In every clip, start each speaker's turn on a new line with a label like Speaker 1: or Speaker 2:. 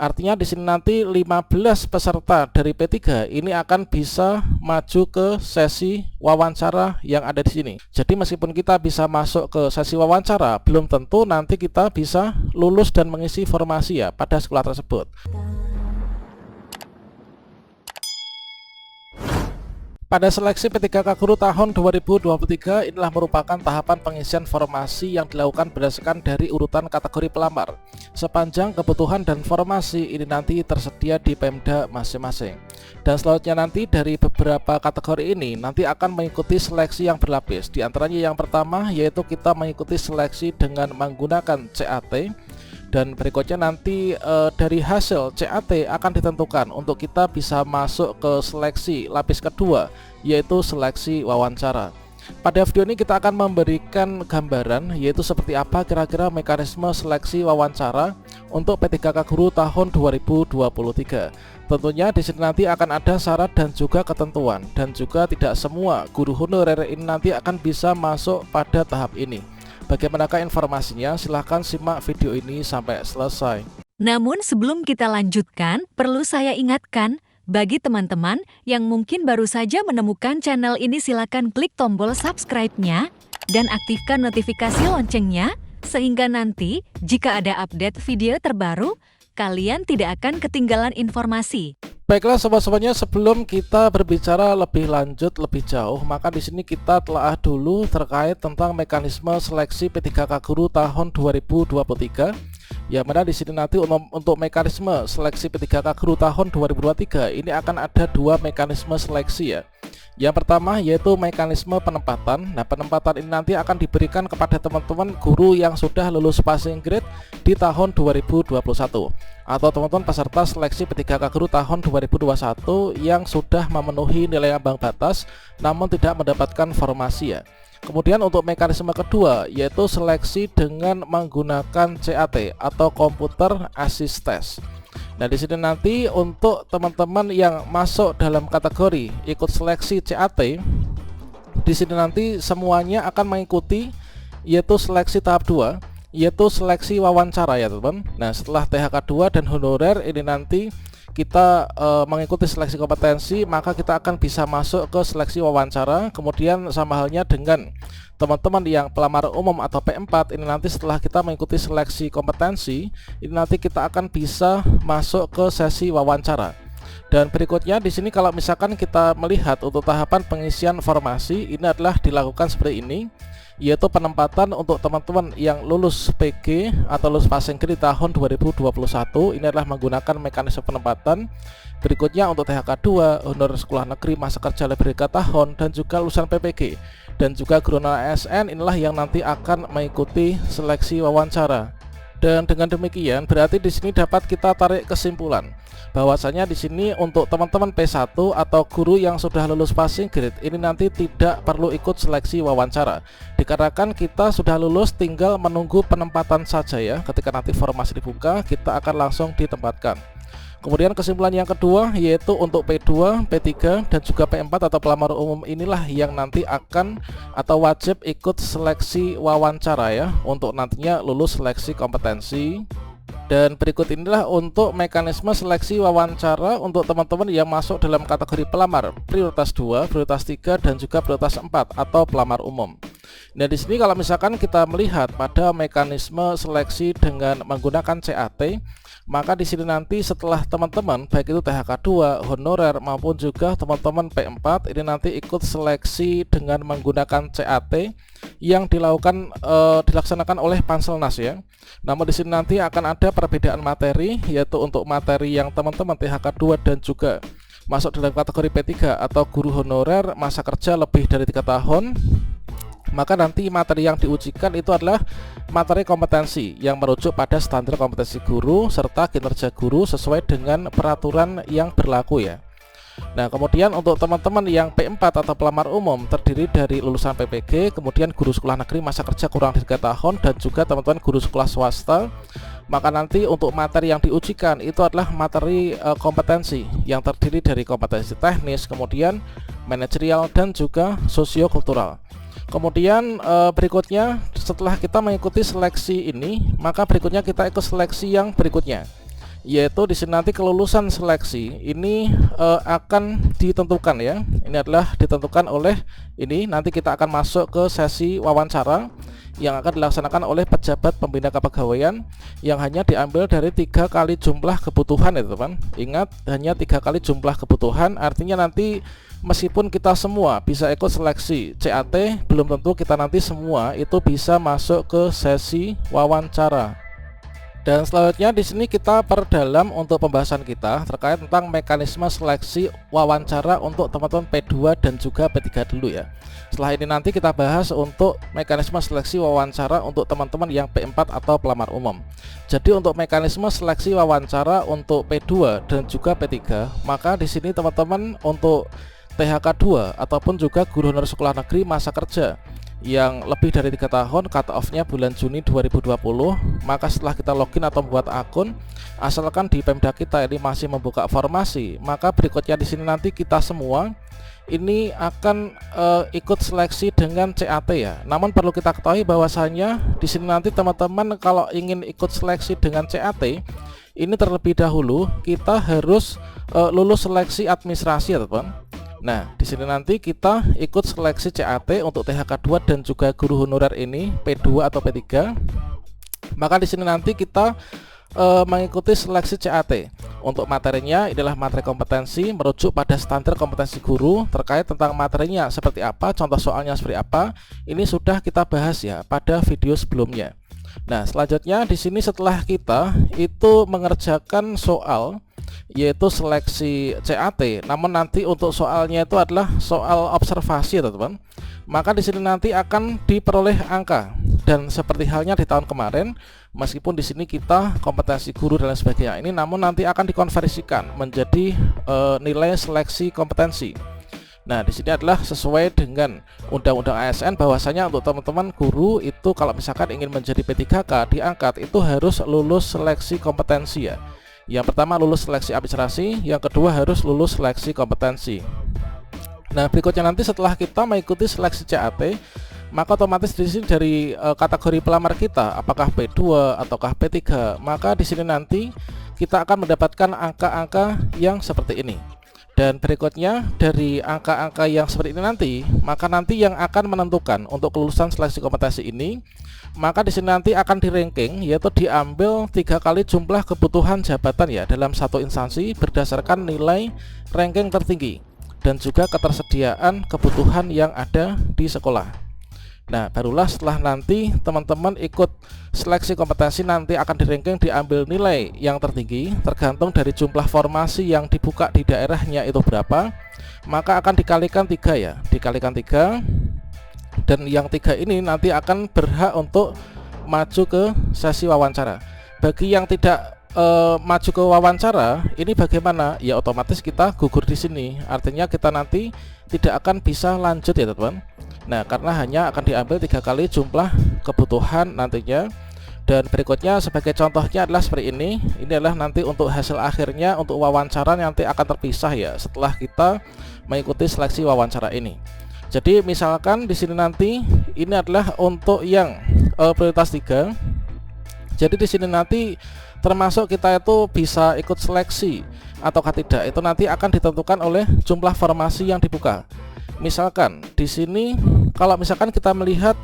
Speaker 1: Artinya di sini nanti 15 peserta dari P3 ini akan bisa maju ke sesi wawancara yang ada di sini. Jadi meskipun kita bisa masuk ke sesi wawancara, belum tentu nanti kita bisa lulus dan mengisi formasi ya pada sekolah tersebut. Pada seleksi P3K Guru tahun 2023 inilah merupakan tahapan pengisian formasi yang dilakukan berdasarkan dari urutan kategori pelamar. Sepanjang kebutuhan dan formasi ini nanti tersedia di Pemda masing-masing. Dan selanjutnya nanti dari beberapa kategori ini nanti akan mengikuti seleksi yang berlapis. Di antaranya yang pertama yaitu kita mengikuti seleksi dengan menggunakan CAT. Dan berikutnya nanti dari hasil CAT akan ditentukan untuk kita bisa masuk ke seleksi lapis kedua, yaitu seleksi wawancara. Pada video ini kita akan memberikan gambaran yaitu seperti apa kira-kira mekanisme seleksi wawancara untuk P3K Guru tahun 2023. Tentunya di sini nanti akan ada syarat dan juga ketentuan, dan juga tidak semua guru honorer ini nanti akan bisa masuk pada tahap ini. Bagaimanakah informasinya? Silahkan simak video ini sampai selesai.
Speaker 2: Namun sebelum kita lanjutkan, perlu saya ingatkan, bagi teman-teman yang mungkin baru saja menemukan channel ini, silakan klik tombol subscribe-nya dan aktifkan notifikasi loncengnya, sehingga nanti jika ada update video terbaru, kalian tidak akan ketinggalan informasi.
Speaker 1: Baiklah sobat-sobatnya, sebelum kita berbicara lebih lanjut lebih jauh, maka di sini kita telah dulu terkait tentang mekanisme seleksi P3K Guru tahun 2023. Ya, mana di sini nanti untuk mekanisme seleksi P3K Guru tahun 2023 ini akan ada dua mekanisme seleksi ya. Yang pertama yaitu mekanisme penempatan. Nah, penempatan ini nanti akan diberikan kepada teman-teman guru yang sudah lulus passing grade di tahun 2021 atau teman-teman peserta seleksi P3K Guru tahun 2021 yang sudah memenuhi nilai ambang batas namun tidak mendapatkan formasi ya. Kemudian untuk mekanisme kedua yaitu seleksi dengan menggunakan CAT atau Computer Assist Test. Nah, di sini nanti untuk teman-teman yang masuk dalam kategori ikut seleksi CAT, di sini nanti semuanya akan mengikuti yaitu seleksi tahap 2, yaitu seleksi wawancara ya teman. Nah, setelah THK 2 dan honorer ini nanti kita mengikuti seleksi kompetensi, maka kita akan bisa masuk ke seleksi wawancara. Kemudian sama halnya dengan teman-teman yang pelamar umum atau P4 ini nanti setelah kita mengikuti seleksi kompetensi, ini nanti kita akan bisa masuk ke sesi wawancara. Dan berikutnya di sini kalau misalkan kita melihat untuk tahapan pengisian formasi ini adalah dilakukan seperti ini, yaitu penempatan untuk teman-teman yang lulus PG atau lulus passing grade di tahun 2021 ini adalah menggunakan mekanisme penempatan. Berikutnya untuk THK 2, honor sekolah negeri masa kerja lebih dari 3 tahun, dan juga lulusan PPG dan juga guru ASN inilah yang nanti akan mengikuti seleksi wawancara. Dan dengan demikian berarti di sini dapat kita tarik kesimpulan bahwasanya di sini untuk teman-teman P1 atau guru yang sudah lulus passing grade ini nanti tidak perlu ikut seleksi wawancara, dikarenakan kita sudah lulus tinggal menunggu penempatan saja ya. Ketika nanti formasi dibuka kita akan langsung ditempatkan. Kemudian kesimpulan yang kedua yaitu untuk P2, P3 dan juga P4 atau pelamar umum inilah yang nanti akan atau wajib ikut seleksi wawancara ya untuk nantinya lulus seleksi kompetensi. Dan berikut inilah untuk mekanisme seleksi wawancara untuk teman-teman yang masuk dalam kategori pelamar prioritas 2, prioritas 3 dan juga prioritas 4 atau pelamar umum. Nah, di sini kalau misalkan kita melihat pada mekanisme seleksi dengan menggunakan CAT, maka di sini nanti setelah teman-teman baik itu THK 2, honorer maupun juga teman-teman P4 ini nanti ikut seleksi dengan menggunakan CAT yang dilaksanakan oleh Panselnas ya. Namun di sini nanti akan ada perbedaan materi, yaitu untuk materi yang teman-teman THK 2 dan juga masuk dalam kategori P3 atau guru honorer masa kerja lebih dari 3 tahun, maka nanti materi yang diujikan itu adalah materi kompetensi yang merujuk pada standar kompetensi guru serta kinerja guru sesuai dengan peraturan yang berlaku ya. Nah, kemudian untuk teman-teman yang P4 atau pelamar umum terdiri dari lulusan PPG, kemudian guru sekolah negeri masa kerja kurang dari 3 tahun dan juga teman-teman guru sekolah swasta, maka nanti untuk materi yang diujikan itu adalah materi kompetensi yang terdiri dari kompetensi teknis, kemudian manajerial dan juga sosiokultural. Kemudian berikutnya setelah kita mengikuti seleksi ini, maka berikutnya kita ikut seleksi yang berikutnya, yaitu di sini nanti kelulusan seleksi ini akan ditentukan ya. Ini adalah ditentukan oleh ini, nanti kita akan masuk ke sesi wawancara yang akan dilaksanakan oleh pejabat pembina kepegawaian yang hanya diambil dari 3 kali jumlah kebutuhan ya teman. Ingat, hanya 3 kali jumlah kebutuhan, artinya nanti meskipun kita semua bisa ikut seleksi CAT, belum tentu kita nanti semua itu bisa masuk ke sesi wawancara. Dan selanjutnya di sini kita perdalam untuk pembahasan kita terkait tentang mekanisme seleksi wawancara untuk teman-teman P2 dan juga P3 dulu ya. Setelah ini nanti kita bahas untuk mekanisme seleksi wawancara untuk teman-teman yang P4 atau pelamar umum. Jadi untuk mekanisme seleksi wawancara untuk P2 dan juga P3, maka di sini teman-teman untuk THK2 ataupun juga guru honorer sekolah negeri masa kerja yang lebih dari 3 tahun, cut off-nya bulan Juni 2020, maka setelah kita login atau membuat akun, asalkan di Pemda kita ini masih membuka formasi, maka berikutnya di sini nanti kita semua ini akan ikut seleksi dengan CAT ya. Namun perlu kita ketahui bahwasanya di sini nanti teman-teman kalau ingin ikut seleksi dengan CAT, ini terlebih dahulu kita harus lulus seleksi administrasi ya teman. Nah, di sini nanti kita ikut seleksi CAT untuk THK2 dan juga guru honorer ini P2 atau P3. Maka di sini nanti kita mengikuti seleksi CAT. Untuk materinya adalah materi kompetensi merujuk pada standar kompetensi guru terkait tentang materinya seperti apa, contoh soalnya seperti apa. Ini sudah kita bahas ya pada video sebelumnya. Nah, selanjutnya di sini setelah kita itu mengerjakan soal yaitu seleksi CAT, namun nanti untuk soalnya itu adalah soal observasi teman-teman. Maka di sini nanti akan diperoleh angka, dan seperti halnya di tahun kemarin, meskipun di sini kita kompetensi guru dan lain sebagainya ini, namun nanti akan dikonversikan menjadi nilai seleksi kompetensi. Nah, di sini adalah sesuai dengan Undang-Undang ASN bahwasanya untuk teman-teman guru itu kalau misalkan ingin menjadi P3K diangkat itu harus lulus seleksi kompetensi ya. Yang pertama lulus seleksi administrasi, yang kedua harus lulus seleksi kompetensi. Nah, berikutnya nanti setelah kita mengikuti seleksi CAT, maka otomatis di sini dari kategori pelamar kita apakah P2 ataukah P3, maka di sini nanti kita akan mendapatkan angka-angka yang seperti ini. Dan berikutnya dari angka-angka yang seperti ini nanti, maka nanti yang akan menentukan untuk kelulusan seleksi kompetensi ini, maka di sini nanti akan di ranking, yaitu diambil 3 kali jumlah kebutuhan jabatan ya dalam satu instansi berdasarkan nilai ranking tertinggi dan juga ketersediaan kebutuhan yang ada di sekolah. Nah, barulah setelah nanti teman-teman ikut seleksi kompetensi nanti akan di ranking, diambil nilai yang tertinggi tergantung dari jumlah formasi yang dibuka di daerahnya itu berapa, maka akan dikalikan 3 ya, dikalikan 3, dan yang 3 ini nanti akan berhak untuk maju ke sesi wawancara. Bagi yang tidak maju ke wawancara ini bagaimana? Ya otomatis kita gugur di sini. Artinya kita nanti tidak akan bisa lanjut ya teman-teman. Nah, karena hanya akan diambil 3 kali jumlah kebutuhan nantinya. Dan berikutnya sebagai contohnya adalah seperti ini. Ini adalah nanti untuk hasil akhirnya untuk wawancara nanti akan terpisah ya setelah kita mengikuti seleksi wawancara ini. Jadi misalkan di sini nanti ini adalah untuk yang prioritas 3. Jadi di sini nanti termasuk kita itu bisa ikut seleksi ataukah tidak, itu nanti akan ditentukan oleh jumlah formasi yang dibuka. Misalkan di sini kalau misalkan kita melihat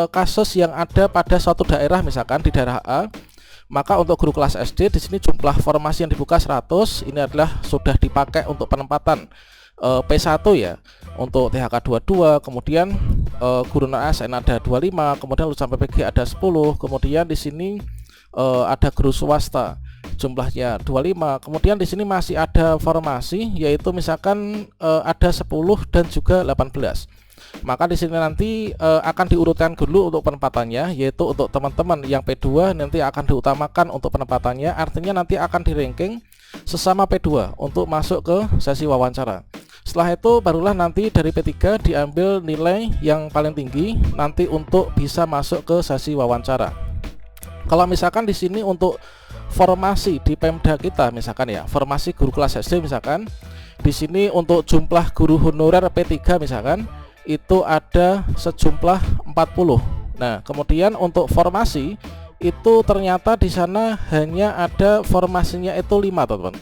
Speaker 1: kasus yang ada pada suatu daerah, misalkan di daerah A, maka untuk guru kelas SD di sini jumlah formasi yang dibuka 100, ini adalah sudah dipakai untuk penempatan P1 ya. Untuk THK 22, kemudian guru ASN ada 25, kemudian lulusan PPG ada 10, kemudian di sini ada guru swasta jumlahnya 25. Kemudian di sini masih ada formasi yaitu misalkan ada 10 dan juga 18. Maka di sini nanti akan diurutkan dulu untuk penempatannya, yaitu untuk teman-teman yang P2 nanti akan diutamakan untuk penempatannya, artinya nanti akan di ranking sesama P2 untuk masuk ke sesi wawancara. Setelah itu barulah nanti dari P3 diambil nilai yang paling tinggi nanti untuk bisa masuk ke sesi wawancara. Kalau misalkan di sini untuk formasi di Pemda kita misalkan ya, formasi guru kelas SD misalkan, di sini untuk jumlah guru honorer P3 misalkan itu ada sejumlah 40. Nah, kemudian untuk formasi itu ternyata di sana hanya ada formasinya itu 5 teman-teman.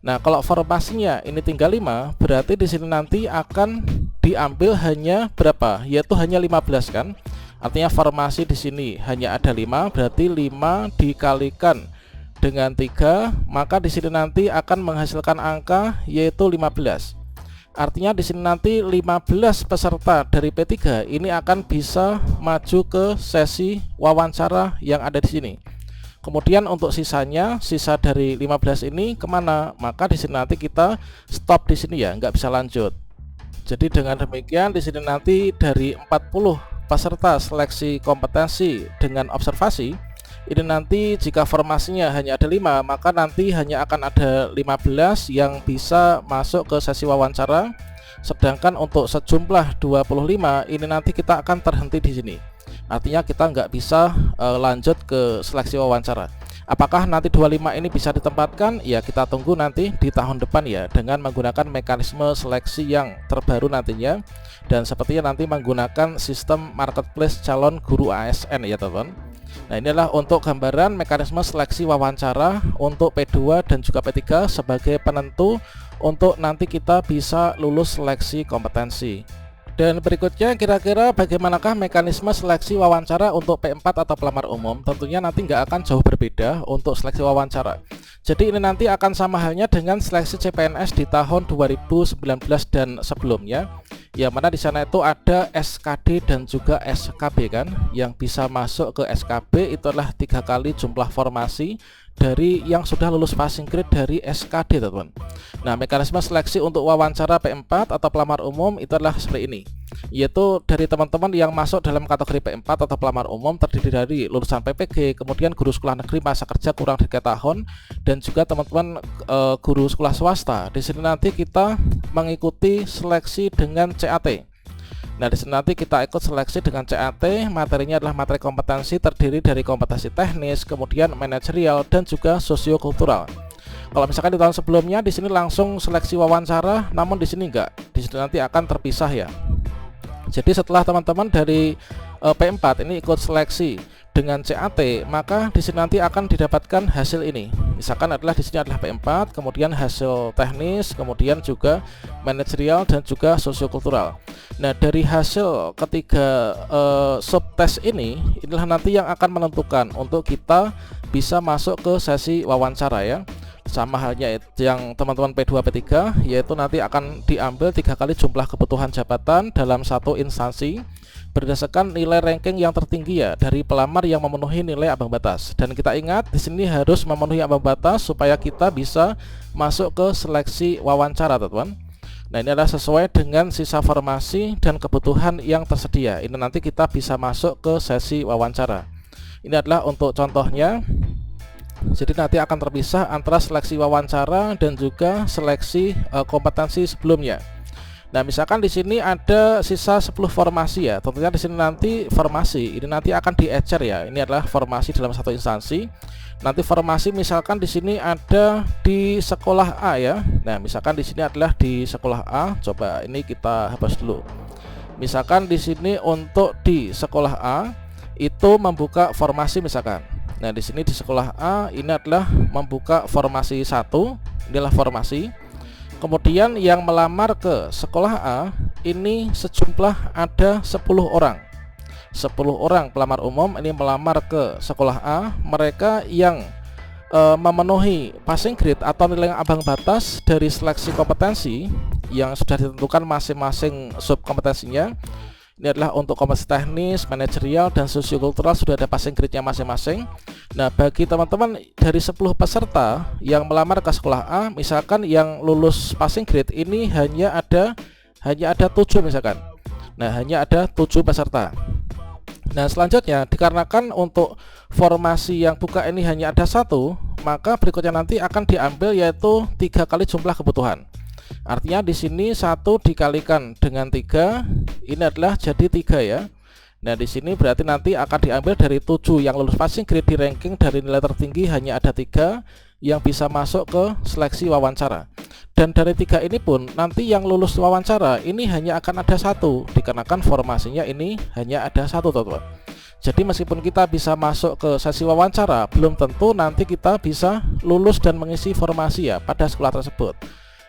Speaker 1: Nah, kalau formasinya ini tinggal 5, berarti di sini nanti akan diambil hanya berapa? Yaitu hanya 15 kan? Artinya formasi di sini hanya ada 5, berarti 5 dikalikan dengan 3, maka di sini nanti akan menghasilkan angka yaitu 15. Artinya di sini nanti 15 peserta dari P3 ini akan bisa maju ke sesi wawancara yang ada di sini. Kemudian untuk sisanya, sisa dari 15 ini kemana? Maka di sini nanti kita stop di sini ya, nggak bisa lanjut. Jadi dengan demikian di sini nanti dari 40 peserta seleksi kompetensi dengan observasi, ini nanti jika formasinya hanya ada 5, maka nanti hanya akan ada 15 yang bisa masuk ke sesi wawancara. Sedangkan untuk sejumlah 25 ini nanti kita akan terhenti di sini. Artinya kita nggak bisa lanjut ke seleksi wawancara. Apakah nanti 25 ini bisa ditempatkan? Ya kita tunggu nanti di tahun depan ya, dengan menggunakan mekanisme seleksi yang terbaru nantinya, dan sepertinya nanti menggunakan sistem marketplace calon guru ASN ya teman. Nah, inilah untuk gambaran mekanisme seleksi wawancara untuk P2 dan juga P3 sebagai penentu untuk nanti kita bisa lulus seleksi kompetensi. Dan berikutnya, kira-kira bagaimanakah mekanisme seleksi wawancara untuk P4 atau pelamar umum? Tentunya nanti nggak akan jauh berbeda untuk seleksi wawancara. Jadi ini nanti akan sama halnya dengan seleksi CPNS di tahun 2019 dan sebelumnya, yang mana di sana itu ada SKD dan juga SKB kan. Yang bisa masuk ke SKB itu adalah 3 kali jumlah formasi dari yang sudah lulus passing grade dari SKD teman-teman. Nah, mekanisme seleksi untuk wawancara P4 atau pelamar umum itu adalah seperti ini, yaitu dari teman-teman yang masuk dalam kategori P4 atau pelamar umum terdiri dari lulusan PPG, kemudian guru sekolah negeri masa kerja kurang dari 3 tahun, dan juga teman-teman guru sekolah swasta. Di sini nanti kita mengikuti seleksi dengan CAT. Nah, di sini nanti kita ikut seleksi dengan CAT. Materinya adalah materi kompetensi terdiri dari kompetensi teknis, kemudian manajerial, dan juga sosiokultural. Kalau misalkan di tahun sebelumnya di sini langsung seleksi wawancara, namun di sini enggak. Di sini nanti akan terpisah ya. Jadi setelah teman-teman dari P4 ini ikut seleksi dengan CAT, maka di sini nanti akan didapatkan hasil ini. Misalkan adalah di sini adalah P4, kemudian hasil teknis, kemudian juga manajerial dan juga sosiokultural. Nah, dari hasil ketiga subtes ini, inilah nanti yang akan menentukan untuk kita bisa masuk ke sesi wawancara ya. Sama halnya yang teman-teman P2 P3, yaitu nanti akan diambil 3 kali jumlah kebutuhan jabatan dalam satu instansi berdasarkan nilai ranking yang tertinggi ya dari pelamar yang memenuhi nilai ambang batas. Dan kita ingat di sini harus memenuhi ambang batas supaya kita bisa masuk ke seleksi wawancara teman-teman. Nah, ini adalah sesuai dengan sisa formasi dan kebutuhan yang tersedia. Ini nanti kita bisa masuk ke sesi wawancara. Ini adalah untuk contohnya. Jadi nanti akan terpisah antara seleksi wawancara dan juga seleksi kompetensi sebelumnya. Nah, misalkan di sini ada sisa 10 formasi ya. Tentunya di sini nanti formasi ini nanti akan diecer ya. Ini adalah formasi dalam satu instansi. Nanti formasi misalkan di sini ada di sekolah A ya. Nah, misalkan di sini adalah di sekolah A. Coba ini kita hapus dulu. Misalkan di sini untuk di sekolah A itu membuka formasi misalkan. Nah, di sini di sekolah A ini adalah membuka formasi 1. Inilah formasi. Kemudian yang melamar ke sekolah A ini sejumlah ada 10 orang. 10 orang pelamar umum ini melamar ke sekolah A. Mereka yang memenuhi passing grade atau nilai ambang batas dari seleksi kompetensi yang sudah ditentukan masing-masing subkompetensinya. Ini adalah untuk kompetensi teknis, manajerial, dan sosiokultural sudah ada passing grade-nya masing-masing. Nah, bagi teman-teman dari 10 peserta yang melamar ke sekolah A, misalkan yang lulus passing grade ini hanya ada 7 misalkan. Nah, hanya ada 7 peserta. Nah, selanjutnya dikarenakan untuk formasi yang buka ini hanya ada 1, maka berikutnya nanti akan diambil yaitu 3 kali jumlah kebutuhan. Artinya di sini 1 dikalikan dengan 3 ini adalah jadi 3 ya. Nah, di sini berarti nanti akan diambil dari 7 yang lulus passing grade di ranking dari nilai tertinggi hanya ada 3 yang bisa masuk ke seleksi wawancara. Dan dari 3 ini pun nanti yang lulus wawancara ini hanya akan ada 1 dikarenakan formasinya ini hanya ada 1 teman-teman. Jadi meskipun kita bisa masuk ke sesi wawancara, belum tentu nanti kita bisa lulus dan mengisi formasi ya pada sekolah tersebut.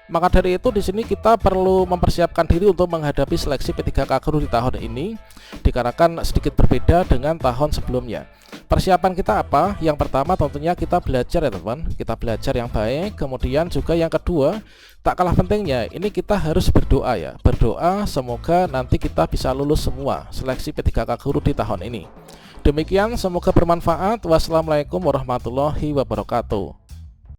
Speaker 1: Maka dari itu di sini kita perlu mempersiapkan diri untuk menghadapi seleksi P3K Guru di tahun ini, dikarenakan sedikit berbeda dengan tahun sebelumnya. Persiapan kita apa? Yang pertama tentunya kita belajar ya teman-teman. Kita belajar yang baik. Kemudian juga yang kedua, tak kalah pentingnya, ini kita harus berdoa ya. Berdoa semoga nanti kita bisa lulus semua seleksi P3K Guru di tahun ini. Demikian, semoga bermanfaat. Wassalamualaikum warahmatullahi wabarakatuh.